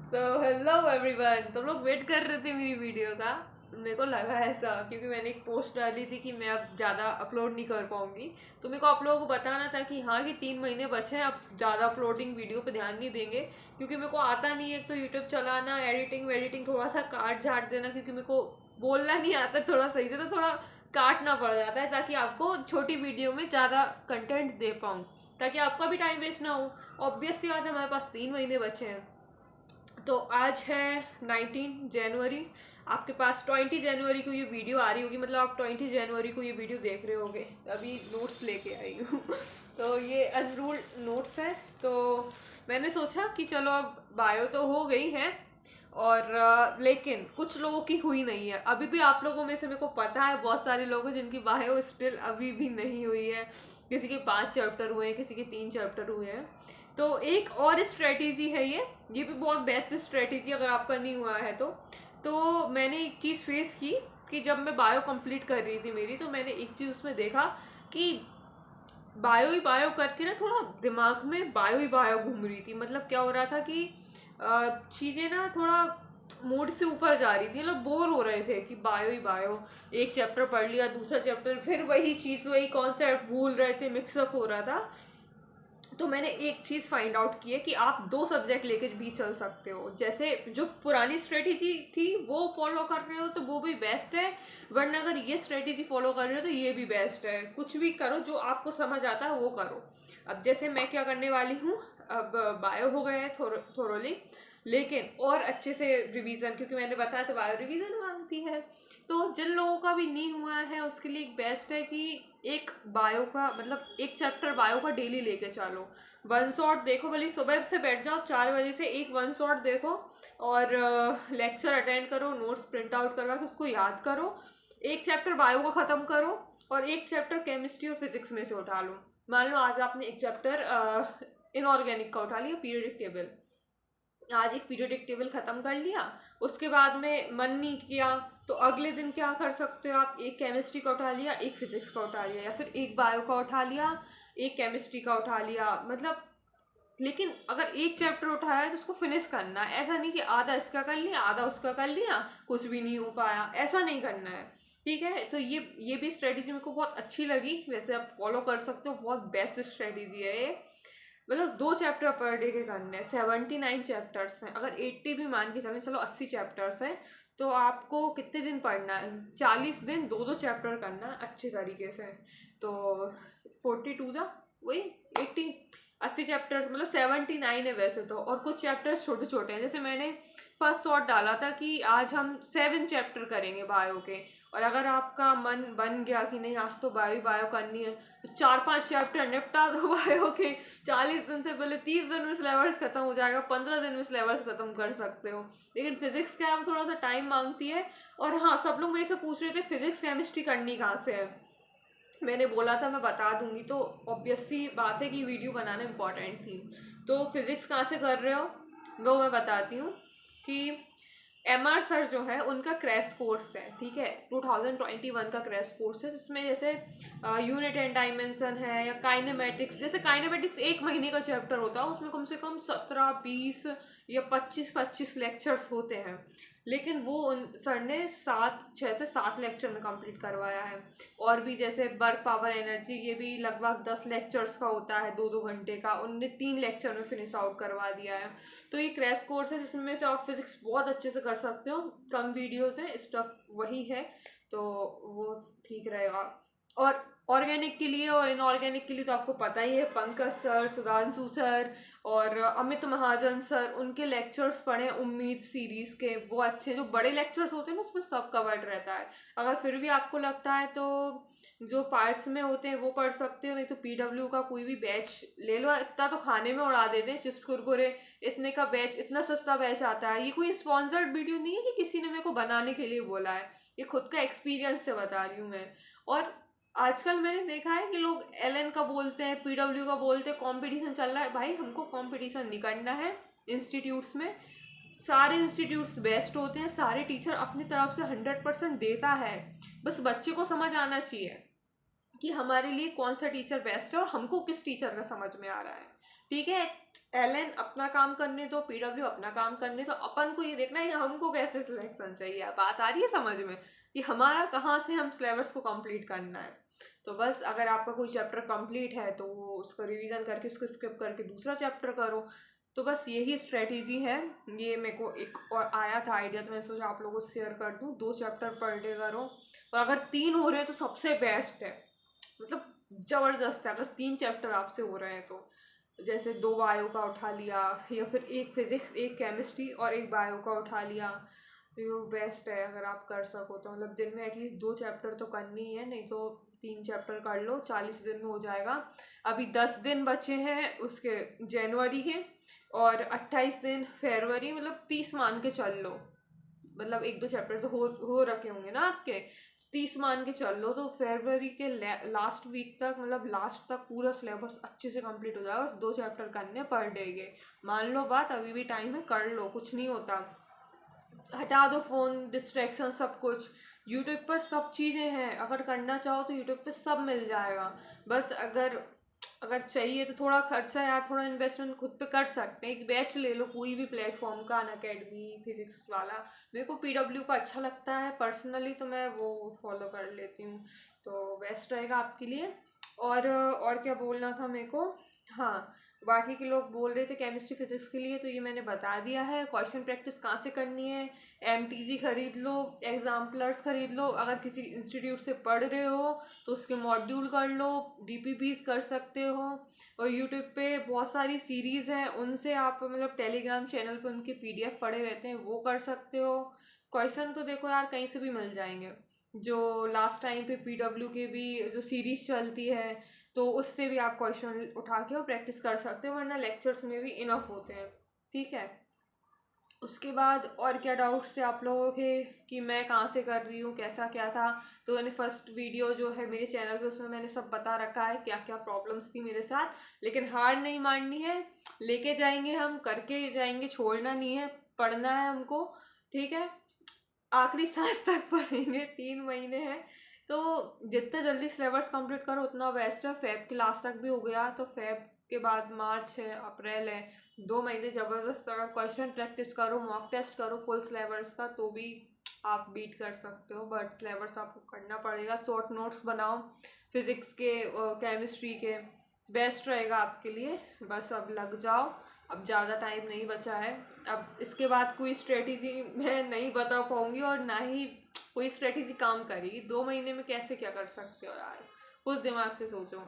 So hello everyone. तुम लोग wait कर रहे थे मेरी वीडियो का। मेरे को लगा ऐसा क्योंकि मैंने एक पोस्ट डाली थी कि मैं अब ज़्यादा अपलोड नहीं कर पाऊंगी। तो मेरे को आप लोगों को बताना था कि हाँ कि 3 महीने बचे हैं, अब ज़्यादा अपलोडिंग वीडियो पे ध्यान नहीं देंगे क्योंकि मेरे को आता नहीं है। एक तो यूट्यूब चलाना, एडिटिंग वेडिटिंग, थोड़ा सा काट झाट देना क्योंकि मेरे को बोलना नहीं आता थोड़ा सही से, तो थोड़ा काटना पड़ जाता है ताकि आपको छोटी वीडियो में ज़्यादा कंटेंट दे पाऊँ, ताकि आपका भी टाइम वेस्ट ना हो। ऑब्वियस सी बात है, हमारे पास 3 महीने बचे हैं। तो आज है 19 जनवरी। आपके पास 20 जनवरी को ये वीडियो आ रही होगी, मतलब आप 20 जनवरी को ये वीडियो देख रहे होगे। अभी नोट्स लेके आई हूँ तो ये अनरूल्ड नोट्स है। तो मैंने सोचा कि चलो अब बायो तो हो गई है, और लेकिन कुछ लोगों की हुई नहीं है अभी भी। आप लोगों में से मेरे को पता है बहुत सारे लोग हैं जिनकी बायो स्टिल अभी भी नहीं हुई है। किसी के 5 चैप्टर हुए हैं, किसी के 3 चैप्टर हुए हैं। तो एक और स्ट्रेटेजी है ये भी बहुत बेस्ट स्ट्रेटेजी अगर आपका नहीं हुआ है तो मैंने एक चीज़ फेस की कि जब मैं बायो कंप्लीट कर रही थी मेरी, तो मैंने एक चीज़ उसमें देखा कि बायो ही बायो करके ना थोड़ा दिमाग में बायो ही बायो घूम रही थी। मतलब क्या हो रहा था कि चीज़ें ना थोड़ा मूड से ऊपर जा रही थी, मतलब बोर हो रहे थे कि बायो ही बायो। एक चैप्टर पढ़ लिया, दूसरा चैप्टर फिर वही चीज़, वही कॉन्सेप्ट भूल रहे थे, मिक्सअप हो रहा था। तो मैंने एक चीज़ फाइंड आउट की है कि आप 2 सब्जेक्ट लेके भी चल सकते हो। जैसे जो पुरानी स्ट्रेटेजी थी वो फॉलो कर रहे हो तो वो भी बेस्ट है, वरना अगर ये स्ट्रेटेजी फॉलो कर रहे हो तो ये भी बेस्ट है। कुछ भी करो, जो आपको समझ आता है वो करो। अब जैसे मैं क्या करने वाली हूँ, अब बायो हो गए हैं थोरोली, लेकिन और अच्छे से रिवीजन, क्योंकि मैंने बताया तो बायो रिवीजन मांगती है। तो जिन लोगों का भी नहीं हुआ है उसके लिए एक बेस्ट है कि एक बायो का, मतलब एक चैप्टर बायो का डेली लेके चलो। वन शॉट देखो, भले सुबह से बैठ जाओ 4 बजे से, एक वन शॉट देखो और लेक्चर अटेंड करो, नोट्स प्रिंट आउट करवा के उसको याद करो। एक चैप्टर बायो का ख़त्म करो और एक चैप्टर केमिस्ट्री और फिजिक्स में से उठा लो। मान लो आज आपने एक चैप्टर इनऑर्गेनिक का उठा लिया, पीरियोडिक टेबल। आज एक पीरियोडिक टेबल खत्म कर लिया, उसके बाद में मन नहीं किया तो अगले दिन क्या कर सकते हो आप, एक केमिस्ट्री का उठा लिया, एक फिजिक्स का उठा लिया, या फिर एक बायो का उठा लिया, एक केमिस्ट्री का उठा लिया। मतलब लेकिन अगर एक चैप्टर उठाया है तो उसको फिनिश करना है। ऐसा नहीं कि आधा इसका कर लिया आधा उसका कर लिया, कुछ भी नहीं हो पाया, ऐसा नहीं करना है। ठीक है, तो ये भी स्ट्रेटेजी मेरे को बहुत अच्छी लगी। वैसे आप फॉलो कर सकते हो, बहुत बेस्ट स्ट्रेटेजी है ये। मतलब 2 चैप्टर पर डे के करने हैं, 79 चैप्टर्स हैं। अगर 80 भी मान के चलें, चलो 80 चैप्टर्स हैं, तो आपको कितने दिन पढ़ना है? 40 दिन 2-2 चैप्टर करना है अच्छे तरीके से। तो 42 जा वही 80, 80 चैप्टर्स मतलब 79 है वैसे तो। और कुछ चैप्टर्स छोटे छोटे हैं, जैसे मैंने फर्स्ट शॉट डाला था कि आज हम 7 चैप्टर करेंगे बायो के, और अगर आपका मन बन गया कि नहीं आज तो बायो बायो करनी है, तो 4-5 चैप्टर निपटा दो बायो के। 40 दिन से पहले 30 दिन में सिलेबस खत्म हो जाएगा, 15 दिन में सिलेबस खत्म कर सकते हो। लेकिन फिजिक्स क्या है, वो थोड़ा सा टाइम मांगती है। और हाँ, सब लोग मेरे से पूछ रहे थे फिजिक्स केमिस्ट्री करनी कहाँ से है। मैंने बोला था मैं बता दूंगी, तो ऑब्वियस सी बात है कि वीडियो बनाना इम्पोर्टेंट थी। तो फिजिक्स कहाँ से कर रहे हो वो मैं बताती हूँ कि MR सर जो है उनका क्रैश कोर्स है, ठीक है, 2021 का क्रैश कोर्स है, जिसमें जैसे यूनिट एंड डायमेंशन है या काइनेमेटिक्स। जैसे काइनेमेटिक्स 1 महीने का चैप्टर होता है, उसमें कम से कम 17-20 या 25-25 लेक्चर्स होते हैं। लेकिन वो उन सर ने 6 से 7 लेक्चर में कंप्लीट करवाया है। और भी जैसे वर्क पावर एनर्जी, ये भी लगभग 10 लेक्चर्स का होता है, 2-2 घंटे का, उनने 3 लेक्चर में फिनिश आउट करवा दिया है। तो ये क्रैश कोर्स है जिसमें से आप फिजिक्स बहुत अच्छे से कर सकते हो। कम वीडियोस हैं, स्टफ वही है, तो वो ठीक रहेगा। और ऑर्गेनिक के लिए और इनऑर्गेनिक के लिए तो आपको पता ही है, पंकज सर, सुधांशु सर और अमित महाजन सर, उनके लेक्चर्स पढ़े उम्मीद सीरीज के, वो अच्छे जो बड़े लेक्चर्स होते हैं ना उसमें सब कवर्ड रहता है। अगर फिर भी आपको लगता है तो जो पार्ट्स में होते हैं वो पढ़ सकते हो, नहीं तो PW का कोई भी बैच ले लो। इतना तो खाने में उड़ा देते हैं चिप्स कुरकुरे, इतने का बैच, इतना सस्ता बैच आता है। ये कोई स्पॉन्सर्ड वीडियो नहीं है कि किसी ने मेरे को बनाने के लिए बोला है, ये खुद का एक्सपीरियंस से बता रही हूँ मैं। और आजकल मैंने देखा है कि लोग LN का बोलते हैं, PW का बोलते हैं, कंपटीशन चल रहा है। भाई हमको कंपटीशन नहीं करना है इंस्टीट्यूट्स में। सारे इंस्टीट्यूट्स बेस्ट होते हैं, सारे टीचर अपनी तरफ से 100% देता है। बस बच्चे को समझ आना चाहिए कि हमारे लिए कौन सा टीचर बेस्ट है और हमको किस टीचर का समझ में आ रहा है। ठीक है, एलन अपना काम करने दो, पीडब्ल्यू अपना काम करने दो, अपन को ये देखना है कि हमको कैसे सिलेक्शन चाहिए। बात आ रही है समझ में कि हमारा कहाँ से हम सिलेबस को कंप्लीट करना है। तो बस अगर आपका कोई चैप्टर कंप्लीट है तो वो उसको रिवीजन करके उसको स्किप करके दूसरा चैप्टर करो। तो बस यही स्ट्रेटेजी है। ये मेरे को एक और आया था आइडिया, तो मैं सोचा आप लोगों को शेयर कर दूँ। 2 चैप्टर पर डे करो, और अगर 3 हो रहे हैं तो सबसे बेस्ट है, मतलब ज़बरदस्त है। अगर 3 चैप्टर आपसे हो रहे हैं तो जैसे 2 बायो का उठा लिया, या फिर 1 फिजिक्स 1 केमिस्ट्री और 1 बायो का उठा लिया, तो बेस्ट है अगर आप कर सको तो। मतलब दिन में एटलीस्ट 2 चैप्टर तो करनी ही है, नहीं तो 3 चैप्टर कर लो, 40 दिन में हो जाएगा। अभी 10 दिन बचे हैं उसके जनवरी के, और 28 दिन फरवरी, मतलब 30 मान के चल लो। मतलब 1-2 चैप्टर तो हो रखे होंगे ना आपके, 30 मान के चल लो। तो फरवरी के लास्ट वीक तक, मतलब लास्ट तक पूरा सिलेबस अच्छे से कंप्लीट हो जाएगा। बस 2 चैप्टर करने पर डे के। मान लो बात, अभी भी टाइम है, कर लो, कुछ नहीं होता। हटा दो फ़ोन, डिस्ट्रैक्शन, सब कुछ। यूट्यूब पर सब चीज़ें हैं, अगर करना चाहो तो यूट्यूब पे सब मिल जाएगा। बस अगर अगर चाहिए तो थोड़ा खर्चा यार, थोड़ा इन्वेस्टमेंट खुद पे कर सकते हैं। एक बैच ले लो कोई भी प्लेटफॉर्म का, अनअकैडमी फिजिक्स वाला। मेरे को पीडब्ल्यू का अच्छा लगता है पर्सनली, तो मैं वो फॉलो कर लेती हूँ, तो बेस्ट रहेगा आपके लिए। और क्या बोलना था मेरे को, हाँ, बाकी के लोग बोल रहे थे केमिस्ट्री फिजिक्स के लिए, तो ये मैंने बता दिया है। क्वेश्चन प्रैक्टिस कहाँ से करनी है, एमटीजी खरीद लो, एग्जाम्पलर्स खरीद लो। अगर किसी इंस्टीट्यूट से पढ़ रहे हो तो उसके मॉड्यूल कर लो, डीपीपीज कर सकते हो। और यूट्यूब पे बहुत सारी सीरीज़ हैं, उनसे आप मतलब टेलीग्राम चैनल पे उनके पीडीएफ पड़े रहते हैं, वो कर सकते हो। क्वेश्चन तो देखो यार कहीं से भी मिल जाएंगे। जो लास्ट टाइम पे पीडब्ल्यू के भी जो सीरीज चलती है, तो उससे भी आप क्वेश्चन उठा के और प्रैक्टिस कर सकते हो, वरना लेक्चर्स में भी इनफ होते हैं। ठीक है, उसके बाद और क्या डाउट्स थे आप लोगों के कि मैं कहाँ से कर रही हूँ, कैसा क्या था। तो मैंने फर्स्ट वीडियो जो है मेरे चैनल पे, उसमें मैंने सब बता रखा है क्या क्या प्रॉब्लम्स थी मेरे साथ। लेकिन हार नहीं माननी है, लेके जाएंगे हम, करके जाएंगे, छोड़ना नहीं है, पढ़ना है हमको। ठीक है, आखिरी सांस तक पढ़ेंगे, 3 महीने हैं, तो जितना जल्दी सिलेबस कंप्लीट करो उतना बेस्ट है। फेब के लास्ट तक भी हो गया तो फेब के बाद मार्च है, अप्रैल है, 2 महीने ज़बरदस्त। अगर क्वेश्चन प्रैक्टिस करो, मॉक टेस्ट करो फुल सिलेबस का, तो भी आप बीट कर सकते हो। बट सिलेबस आपको करना पड़ेगा। शॉर्ट नोट्स बनाओ फिज़िक्स के, केमिस्ट्री के, बेस्ट रहेगा आपके लिए। बस अब लग जाओ, अब ज़्यादा टाइम नहीं बचा है। अब इसके बाद कोई स्ट्रेटेजी मैं नहीं बता पाऊँगी, और ना ही कोई स्ट्रेटेजी काम करेगी। 2 महीने में कैसे क्या कर सकते हो यार, कुछ दिमाग से सोचो।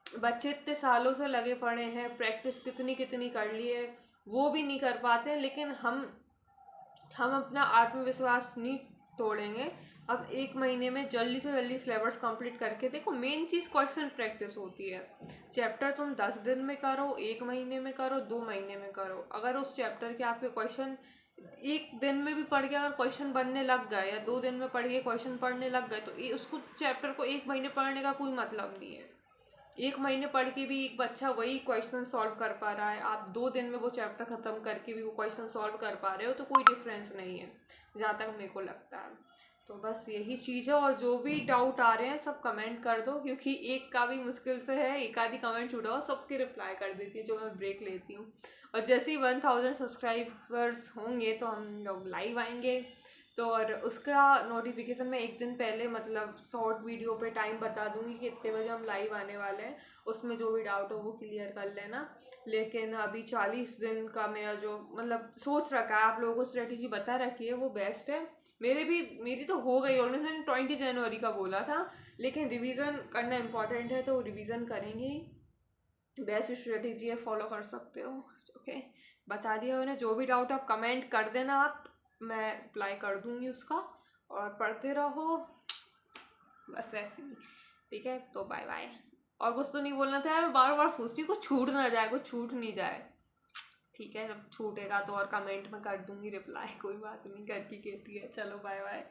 बच्चे इतने सालों से लगे पड़े हैं, प्रैक्टिस कितनी कितनी कर ली है, वो भी नहीं कर पाते। लेकिन हम अपना आत्मविश्वास नहीं तोड़ेंगे। अब 1 महीने में जल्दी से जल्दी सिलेबस कंप्लीट करके देखो। मेन चीज़ क्वेश्चन प्रैक्टिस होती है। चैप्टर तुम 10 दिन में करो, 1 महीने में करो, 2 महीने में करो। अगर उस चैप्टर के आपके क्वेश्चन 1 दिन में भी पढ़ के अगर क्वेश्चन बनने लग गए, या 2 दिन में पढ़ के क्वेश्चन पढ़ने लग गए, तो उसको चैप्टर को 1 महीने पढ़ने का कोई मतलब नहीं है। 1 महीने पढ़ के भी एक बच्चा वही क्वेश्चन सॉल्व कर पा रहा है, आप 2 दिन में वो चैप्टर ख़त्म करके भी वो क्वेश्चन सॉल्व कर पा रहे हो, तो कोई डिफरेंस नहीं है जहाँ तक मेरे को लगता है। तो बस यही चीज़ है। और जो भी डाउट आ रहे हैं सब कमेंट कर दो, क्योंकि एक का भी मुश्किल से है, एक आधी कमेंट छूटा हो, सबके रिप्लाई कर देती है जो मैं ब्रेक लेती हूँ। और जैसे ही 1000 सब्सक्राइबर्स होंगे तो हम लोग लाइव आएंगे। तो और उसका नोटिफिकेशन मैं 1 दिन पहले, मतलब शॉर्ट वीडियो पे टाइम बता दूंगी कि इतने बजे हम लाइव आने वाले हैं। उसमें जो भी डाउट हो वो क्लियर कर लेना। लेकिन अभी 40 दिन का मेरा जो मतलब सोच रखा है, आप लोगों को स्ट्रेटेजी बता रखी है, वो बेस्ट है। मेरी तो हो गई ऑलरेडी, मैंने 20 जनवरी का बोला था, लेकिन रिवीजन करना इम्पोर्टेंट है, तो रिवीजन करेंगे ही। बेस्ट स्ट्रेटेजी है, फॉलो कर सकते हो। ओके, बता दिया मैंने। जो भी डाउट आप कमेंट कर देना, आप, मैं अप्लाई कर दूंगी उसका। और पढ़ते रहो, बस ऐसे ही। ठीक है, तो बाय बाय। और कुछ तो नहीं बोलना था यार, मैं बार बार सोचती हूँ कुछ छूट ना जाए, कुछ छूट नहीं जाए। ठीक है, जब छूटेगा तो और कमेंट में कर दूंगी रिप्लाई, कोई बात नहीं, घर की कहती है। चलो बाय बाय।